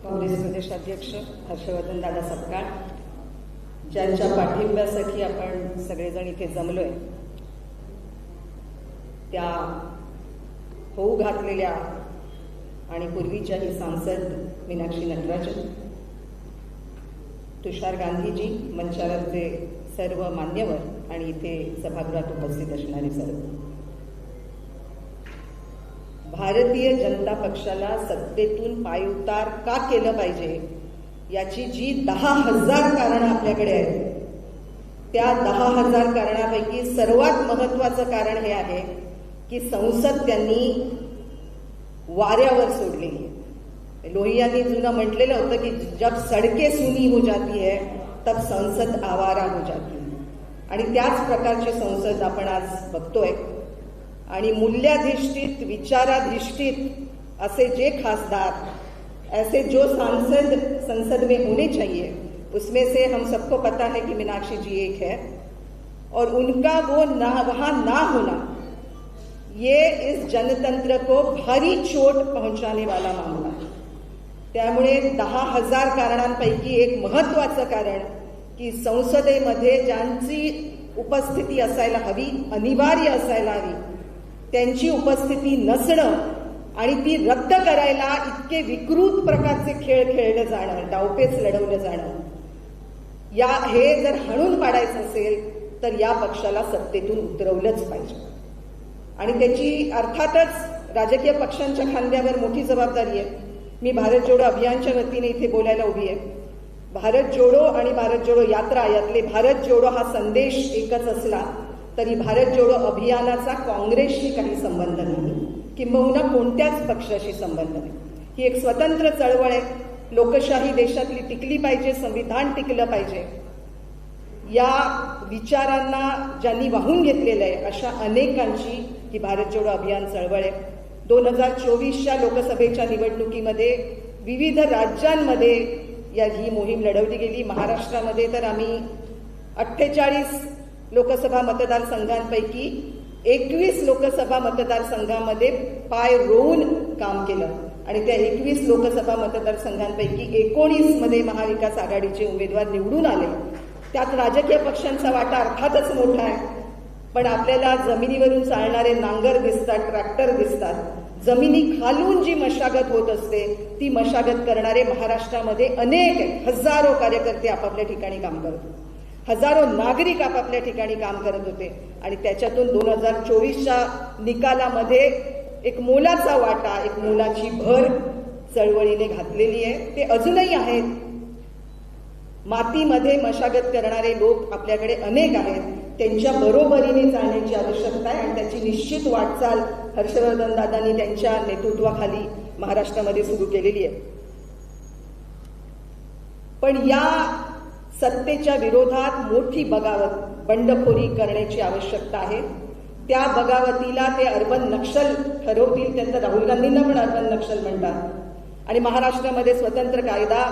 काँग्रेस प्रदेशाध्यक्ष हर्षवर्धन दादा सपकाळ, ज्यांच्या पाठिंब्यासाठी आपण सगळेजण इथे जमलोय, त्या होऊ घातलेल्या आणि पूर्वीच्याही सांसद मीनाक्षी नटराजन, तुषार गांधीजी, मंचावरचे सर्व मान्यवर आणि इथे सभागृहात उपस्थित असणारे सर्व, भारतीय जनता पक्षाला सत्तेतून पायउतार का केलं पाहिजे याची जी 10,000 कारणं आपल्याकडे आहेत, त्या 10,000 कारणापैकी सर्वात महत्वाचं कारण हे आहे की संसद त्यांनी वाऱ्यावर सोडलेली आहे. लोहियांनी जुनं म्हटलेलं होतं की जब सडके सुनी हो जाती है तब संसद आवारा हो जाती है, आणि त्याच प्रकारची संसद आपण आज बघतोय. आणि मूल्याधिष्ठित, विचाराधिष्ठित असे जे खासदार, ऐसे जो सांसद संसद में होने चाहिए, उसमें से हम सबको पता है कि मीनाक्षी जी एक है, और उनका वो वहां ना होना ये इस जनतंत्र को भारी चोट पहुंचाने वाला मामला है. त्यामुळे 10,000 कारणांपैकी एक महत्वाचं कारण की संसदेमध्ये ज्यांची उपस्थिती असायला हवी, अनिवार्य असायला हवी, त्यांची उपस्थिती नसणं आणि ती रद्द करायला इतके विकृत प्रकारचे खेळ खेळले जाणं, डावपेच लढवलं जाणं, हे जर हाणून पाडायचं असेल तर या पक्षाला सत्तेतून उतरवलंच पाहिजे. आणि त्याची अर्थातच राजकीय पक्षांच्या खांद्यावर मोठी जबाबदारी आहे. मी भारत जोडो अभियानच्या वतीने इथे बोलायला उभी आहे. भारत जोडो आणि भारत जोडो यात्रा यातले भारत जोडो हा संदेश एकच असला तरी भारत जोडो अभियानाचा काँग्रेसशी काही संबंध नाही, किंबहुना कोणत्याच पक्षाशी संबंध नाही. ही एक स्वतंत्र चळवळ आहे. लोकशाही देशातली टिकली पाहिजे, संविधान टिकलं पाहिजे, या विचारांना ज्यांनी वाहून घेतलेलं आहे अशा अनेकांची ही भारत जोडो अभियान चळवळ आहे. 2024च्या लोकसभेच्या निवडणुकीमध्ये विविध राज्यांमध्ये ही मोहीम लढवली गेली. महाराष्ट्रामध्ये तर आम्ही 48 लोकसभा मतदारसंघांपैकी 21 लोकसभा मतदारसंघामध्ये पाय रोवून काम केलं आणि त्या 21 लोकसभा मतदारसंघांपैकी 19 मध्ये महाविकास आघाडीचे उमेदवार निवडून आले. त्यात राजकीय पक्षांचा वाटा अर्थातच मोठा आहे, पण आपल्याला जमिनीवरून चालणारे नांगर दिसतात, ट्रॅक्टर दिसतात. जमिनी खालून जी मशागत होत असते ती मशागत करणारे महाराष्ट्रामध्ये अनेक, हजारो कार्यकर्ते आपापल्या ठिकाणी काम करत होते, हजारो नागरिक आपापल्या ठिकाणी काम करत होते. आणि त्याच्यातून 2024च्या निकालामध्ये एक मोलाचा वाटा, एक मोलाची भर चळवळीने घातलेली आहे. ते अजूनही आहेत. मातीमध्ये मशागत करणारे लोक आपल्याकडे अनेक आहेत. त्यांच्या बरोबरीने चालण्याची आवश्यकता आहे आणि त्याची निश्चित वाटचाल हर्षवर्धन दादांनी त्यांच्या नेतृत्वाखाली महाराष्ट्रामध्ये सुरू केलेली आहे. पण या सत्तेच्या विरोधात मोठी बगावत, बंडखोरी करण्याची आवश्यकता आहे. त्या बगावतीला ते अर्बन नक्षल ठरवतील. त्यांचं राहुल गांधींना पण अर्बन नक्षल म्हणतात. आणि महाराष्ट्रामध्ये स्वतंत्र कायदा,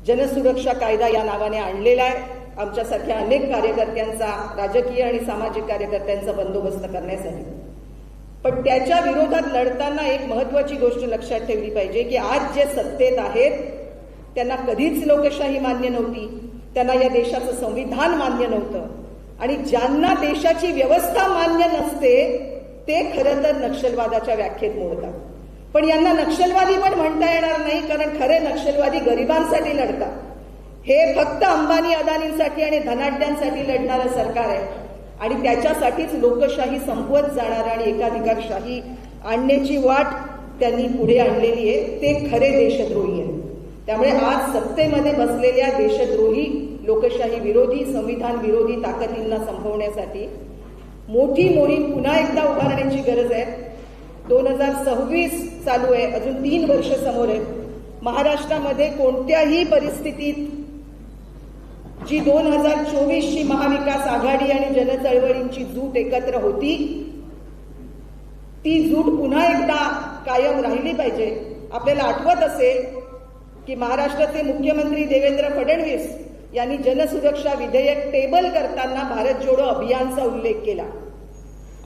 जनसुरक्षा कायदा या नावाने आणलेला आहे आमच्यासारख्या अनेक कार्यकर्त्यांचा, राजकीय आणि सामाजिक कार्यकर्त्यांचा बंदोबस्त करण्यासाठी. पण त्याच्या विरोधात लढताना एक महत्वाची गोष्ट लक्षात ठेवली पाहिजे की आज जे सत्तेत आहेत त्यांना कधीच लोकशाही मान्य नव्हती, त्यांना या देशाचं संविधान मान्य नव्हतं, आणि ज्यांना देशाची व्यवस्था मान्य नसते ते खरं तर नक्षलवादाच्या व्याख्येत मोडतात. पण यांना नक्षलवादी पण म्हणता येणार नाही, कारण खरे नक्षलवादी गरिबांसाठी लढतात. हे फक्त अंबानी अदानींसाठी आणि धनाढ्यांसाठी लढणारं सरकार आहे आणि त्याच्यासाठीच लोकशाही संपवत जाणार आणि एकाधिकारशाही आणण्याची वाट त्यांनी पुढे आणलेली आहे. ते खरे देशद्रोही आहेत. त्यामुळे आज सत्तेमध्ये बसलेल्या देशद्रोही, लोकशाही विरोधी, संविधान विरोधी ताकदींना संपवण्यासाठी मोठी मोहीम पुन्हा एकदा उभारण्याची गरज आहे. 2026 चालू आहे, अजून 3 वर्ष समोर आहेत. महाराष्ट्रामध्ये कोणत्याही परिस्थितीत जी 2024ची महाविकास आघाडी आणि जनचळवळींची जूट एकत्र होती ती जूट पुन्हा एकदा कायम राहिली पाहिजे. आपल्याला आठवत असेल की महाराष्ट्राचे मुख्यमंत्री देवेंद्र फडणवीस यांनी जनसुरक्षा विधेयक टेबल करताना भारत जोडो अभियानचा उल्लेख केला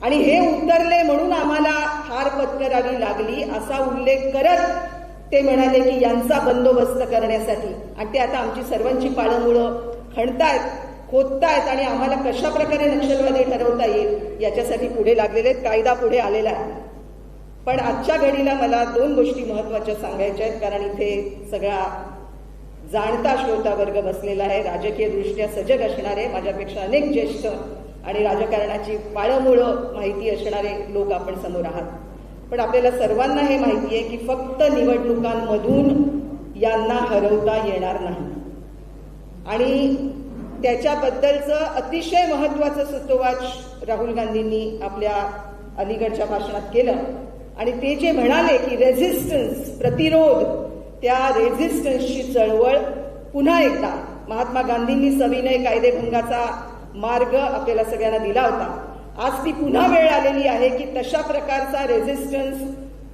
आणि हे उतरले म्हणून आम्हाला हार पत्करावी लागली असा उल्लेख करत ते म्हणाले की यांचा बंदोबस्त करण्यासाठी, आणि ते आता आमची सर्वांची पाळंमुळं खणतायत, खोदतायत आणि आम्हाला कशा प्रकारे नक्षलवादी ठरवता येईल याच्यासाठी पुढे लागलेले आहेत. कायदा पुढे आलेला आहे. पण आजच्या घडीला मला 2 गोष्टी महत्वाच्या सांगायच्या आहेत, कारण इथे सगळा जाणता श्रोता वर्ग बसलेला आहे, राजकीय दृष्ट्या सजग असणारे, माझ्यापेक्षा अनेक ज्येष्ठ आणि राजकारणाची पाळंमुळं माहिती असणारे लोक आपण समोर आहात. पण आपल्याला सर्वांना हे माहिती आहे की फक्त निवडणुकांमधून यांना हरवता येणार नाही, आणि त्याच्याबद्दलचं अतिशय महत्वाचं सूतोवाच राहुल गांधींनी आपल्या अलीकडच्या भाषणात केलं. आणि ते जे म्हणाले की रेझिस्टन्स, प्रतिरोध, त्या रेझिस्टन्सची चळवळ पुन्हा एकदा महात्मा गांधींनी सविनय कायदेभंगाचा मार्ग आपल्याला सगळ्यांना दिला होता. आज ती पुन्हा वेळ आलेली आहे की तशा प्रकारचा रेझिस्टन्स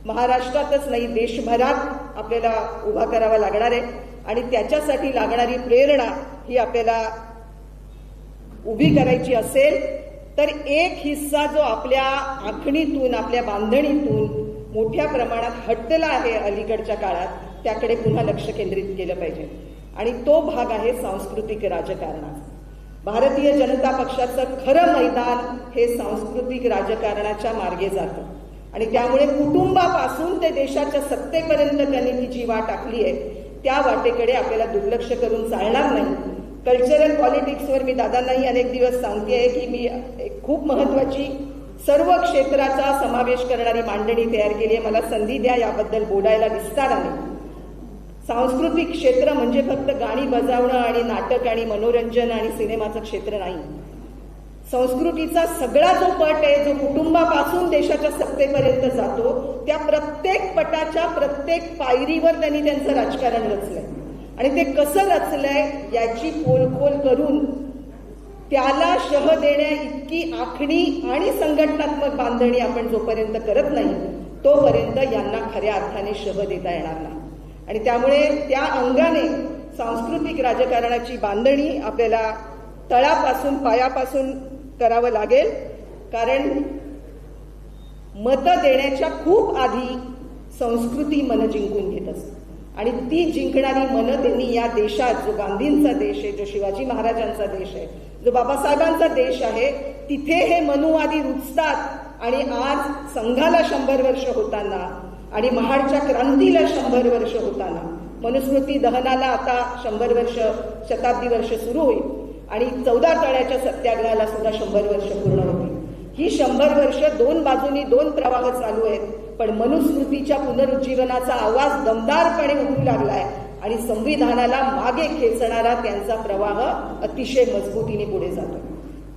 महाराष्ट्रातच नाही देशभरात आपल्याला उभा करावा लागणार आहे, आणि त्याच्यासाठी लागणारी प्रेरणा ही आपल्याला उभी करायची असेल तर एक हिस्सा जो आपल्या आखणीतून, आपल्या बांधणीतून मोठ्या प्रमाणात हटला आहे अलीकडच्या काळात, त्याकडे पुन्हा लक्ष केंद्रित केलं पाहिजे. आणि तो भाग आहे सांस्कृतिक राजकारणाचा. भारतीय जनता पक्षाचं खरं मैदान हे सांस्कृतिक राजकारणाच्या मार्गे जातं, आणि त्यामुळे कुटुंबापासून ते देशाच्या सत्तेपर्यंत त्यांनी ती जी वाट आखली आहे त्या वाटेकडे आपल्याला दुर्लक्ष करून चालणार नाही. कल्चरल पॉलिटिक्सवर मी दादांनाही अनेक दिवस सांगते आहे की मी एक खूप महत्वाची सर्व क्षेत्राचा समावेश करणारी मांडणी तयार केली आहे. मला संधी द्या याबद्दल बोलायला विस्ताराने. सांस्कृतिक क्षेत्र म्हणजे फक्त गाणी बजावणं आणि नाटक आणि मनोरंजन आणि सिनेमाचं क्षेत्र नाही. संस्कृतीचा सगळा जो पट आहे, जो कुटुंबापासून देशाच्या सत्तेपर्यंत जातो, त्या प्रत्येक पटाच्या प्रत्येक पायरीवर त्यांनी त्यांचं राजकारण रचलंय, आणि ते कसं रचलंय याची पोलखोल करून त्याला शह देण्या इतकी आखणी आणि संघटनात्मक बांधणी आपण जोपर्यंत करत नाही तोपर्यंत यांना खऱ्या अर्थाने शह देता येणार नाही. आणि त्यामुळे त्या अंगाने सांस्कृतिक राजकारणाची बांधणी आपल्याला तळापासून, पायापासून करावं लागेल. कारण मतं देण्याच्या खूप आधी संस्कृती मन जिंकून घेत असते, आणि ती जिंकणारी मनं त्यांनी या देशात, जो गांधींचा देश आहे, जो शिवाजी महाराजांचा देश आहे, जो बाबासाहेबांचा देश आहे, तिथे हे मनुवादी रुजतात. आणि आज संघाला 100 वर्ष होताना आणि महाडच्या क्रांतीला 100 वर्ष होताना, मनुस्मृती दहनाला आता 100 वर्ष, शताब्दी वर्ष सुरू होईल, आणि 14 तळ्याच्या सत्याग्रहाला सुद्धा 100 वर्ष पूर्ण होतील. ही 100 वर्ष 2 बाजूनी 2 प्रवाह चालू आहेत, पण मनुस्मृतीच्या पुनरुज्जीवनाचा आवाज दमदारपणे उठू लागलाय, आणि संविधानाला मागे खेचणारा त्यांचा प्रवाह अतिशय मजबूतीने पुढे जातो.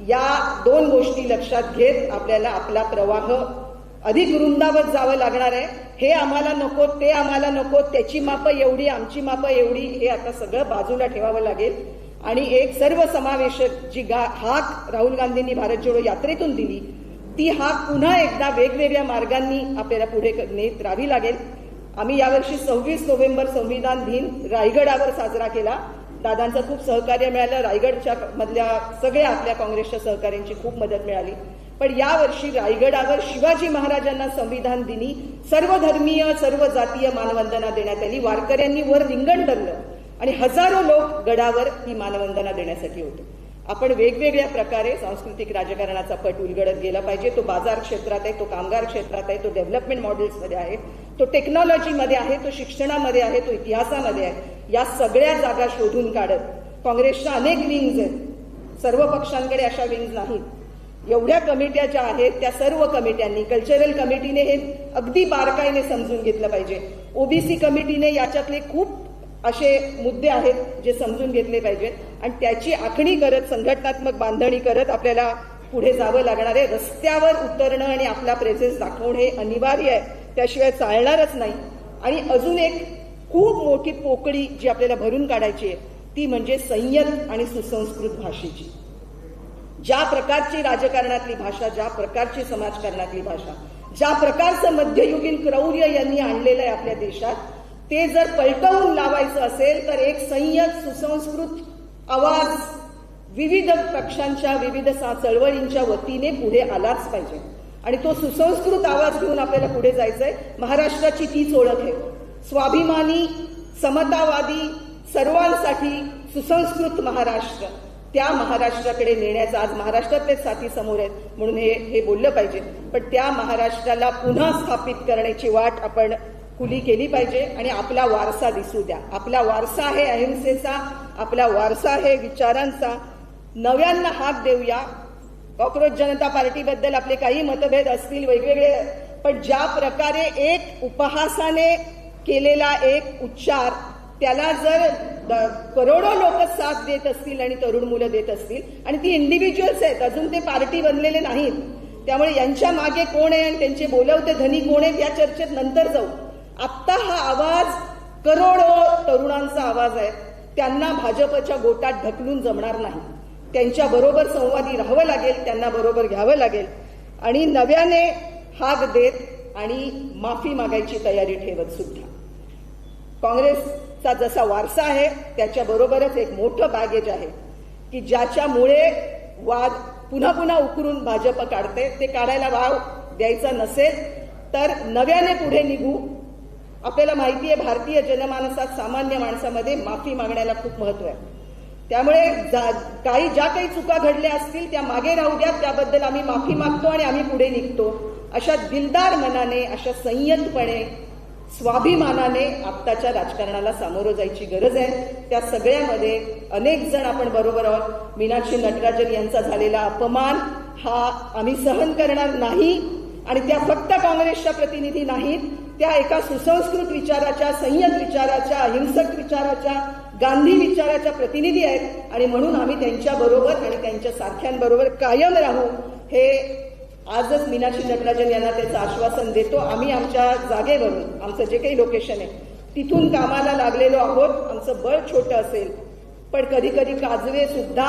या 2 गोष्टी लक्षात घेत आपल्याला आपला प्रवाह अधिक रुंदावत जावं लागणार आहे. हे आम्हाला नको, ते आम्हाला नको, त्याची मापं एवढी, आमची मापं एवढी, हे आता सगळं बाजूला ठेवावं लागेल. आणि एक सर्वसमावेशक जी हाक राहुल गांधींनी भारत जोडो यात्रेतून दिली, ती हाक पुन्हा एकदा वेगवेगळ्या मार्गांनी आपल्याला पुढे नेत राहावी लागेल. आम्ही यावर्षी 26 नोव्हेंबर संविधान दिन रायगडावर साजरा केला. दादांचं खूप सहकार्य मिळालं. रायगडच्या मधल्या सगळ्या आपल्या काँग्रेसच्या सहकाऱ्यांची खूप मदत मिळाली. पण यावर्षी रायगडावर शिवाजी महाराजांना संविधान दिनी सर्व धर्मीय, सर्व जातीय मानवंदना देण्यात आली. वारकऱ्यांनी वर रिंगण धरलं आणि हजारो लोक गडावर ही मानवंदना देण्यासाठी होते. आपण वेगवेगळ्या प्रकारे सांस्कृतिक राजकारणाचा पट उलगडत गेला पाहिजे. तो बाजार क्षेत्रात आहे, तो कामगार क्षेत्रात आहे, तो डेव्हलपमेंट मॉडेल्समध्ये आहे, तो टेक्नॉलॉजीमध्ये आहे, तो शिक्षणामध्ये आहे, तो इतिहासामध्ये आहे. या सगळ्या जागा शोधून काढत काँग्रेसच्या अनेक विंग्ज आहेत. सर्व पक्षांकडे अशा विंग्ज नाहीत. एवढ्या कमिट्या ज्या आहेत त्या सर्व कमिट्यांनी, कल्चरल कमिटीने हे अगदी बारकाईने समजून घेतलं पाहिजे. ओबीसी कमिटीने याच्यातले खूप असे मुद्दे आहेत जे समजून घेतले पाहिजेत, आणि त्याची आखणी करत, संघटनात्मक बांधणी करत आपल्याला पुढे जावं लागणार आहे. रस्त्यावर उतरणं आणि आपला प्रेझेन्स दाखवणं हे अनिवार्य आहे, त्याशिवाय चालणारच नाही. आणि अजून एक खूप मोठी पोकळी जी आपल्याला भरून काढायची आहे ती म्हणजे संयत आणि सुसंस्कृत भाषेची. ज्या प्रकारची राजकारणातली भाषा, ज्या प्रकारची समाजकारणातली भाषा, ज्या प्रकारचं मध्ययुगीन क्रौर्य यांनी आणलेलं आहे आपल्या देशात, ते जर पलटवून लावायचं असेल तर एक संयत, सुसंस्कृत आवाज विविध पक्षांच्या, विविध चळवळींच्या वतीने पुढे आलाच पाहिजे. आणि तो सुसंस्कृत आवाज घेऊन आपल्याला पुढे जायचंय. महाराष्ट्राची तीच ओळख आहे. स्वाभिमानी, समतावादी, सर्वांसाठी सुसंस्कृत महाराष्ट्र, त्या महाराष्ट्राकडे नेण्याचा आज महाराष्ट्रातलेच साथी समोर आहेत म्हणून हे बोललं पाहिजे. पण त्या महाराष्ट्राला पुन्हा स्थापित करण्याची वाट आपण खुली केली पाहिजे आणि आपला वारसा दिसू द्या. आपला वारसा आहे अहिंसेचा, आपला वारसा आहे विचारांचा. नव्यांना हाक देऊया. कॉक्रोच जनता पार्टीबद्दल आपले काही मतभेद असतील वेगवेगळे, पण ज्या प्रकारे एक उपहासाने केलेला एक उच्चार, त्याला जर करोडो लोक साथ देत असतील आणि तरुण मुलं देत असतील आणि ती इंडिव्हिज्युअल्स आहेत, अजून ते पार्टी बनलेले नाहीत, त्यामुळे यांच्या मागे कोण आहे आणि त्यांचे बोलवते धनी कोण आहेत या चर्चेत नंतर जाऊ. आत्ता हा आवाज करोडो तरुणांचा आवाज आहे. त्यांना भाजपच्या गोटात ढकलून जमणार नाही. त्यांच्या बरोबर संवादी राहावं लागेल, त्यांना बरोबर घ्यावं लागेल आणि नव्याने हाक देत आणि माफी मागायची तयारी ठेवत सुद्धा. काँग्रेसचा जसा वारसा आहे त्याच्याबरोबरच एक मोठं बॅगेज आहे की ज्याच्यामुळे वाद पुन्हा पुन्हा उकरून भाजप काढते. ते काढायला वाव द्यायचा नसेल तर नव्याने पुढे निघू. आपल्याला माहिती आहे भारतीय जनमानसात सामान्य माणसामध्ये माफी मागण्याला खूप महत्व आहे. त्यामुळे ज्या काही चुका घडल्या असतील त्या मागे राहू द्या, त्याबद्दल आम्ही माफी मागतो आणि आम्ही पुढे निघतो. अशा दिलदार मनाने, अशा संयतपणे, स्वाभिमानाने आत्ताच्या राजकारणाला सामोरं जायची गरज आहे. त्या सगळ्यामध्ये अनेक जण आपण बरोबर आहोत. मीनाक्षी नटराजन यांचा झालेला अपमान हा आम्ही सहन करणार नाही आणि त्या फक्त काँग्रेसच्या प्रतिनिधी नाहीत, त्या एका सुसंस्कृत विचाराच्या, संयत विचाराच्या, अहिंसक विचाराच्या, गांधी विचाराच्या प्रतिनिधी आहेत आणि म्हणून आम्ही त्यांच्याबरोबर आणि त्यांच्या सारख्यांबरोबर कायम राहू. हे आजच मीनाक्षी नटराजन यांना त्याचं आश्वासन देतो. आम्ही आमच्या जागेवरून, आमचं जे काही लोकेशन आहे तिथून कामाला लागलेलो आहोत. आमचं बळ छोटं असेल पण कधी कधी काजवे सुद्धा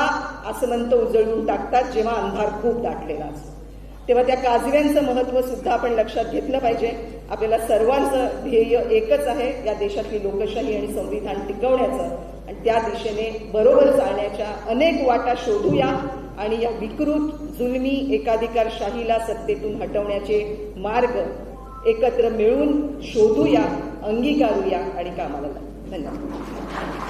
आसमंत उजळून टाकतात जेव्हा अंधार खूप दाटलेला असतो. तेव्हा त्या काजव्यांचं महत्व सुद्धा आपण लक्षात घेतलं पाहिजे. आपल्याला सर्वांचं ध्येय एकच आहे, या देशातली लोकशाही आणि संविधान टिकवण्याचं आणि त्या दिशेने बरोबर चालण्याच्या अनेक वाटा शोधूया आणि या विकृत, जुलमी एकाधिकारशाहीला सत्तेतून हटवण्याचे मार्ग एकत्र मिळून शोधूया, अंगीकारूया आणि कामाला लागू. धन्यवाद.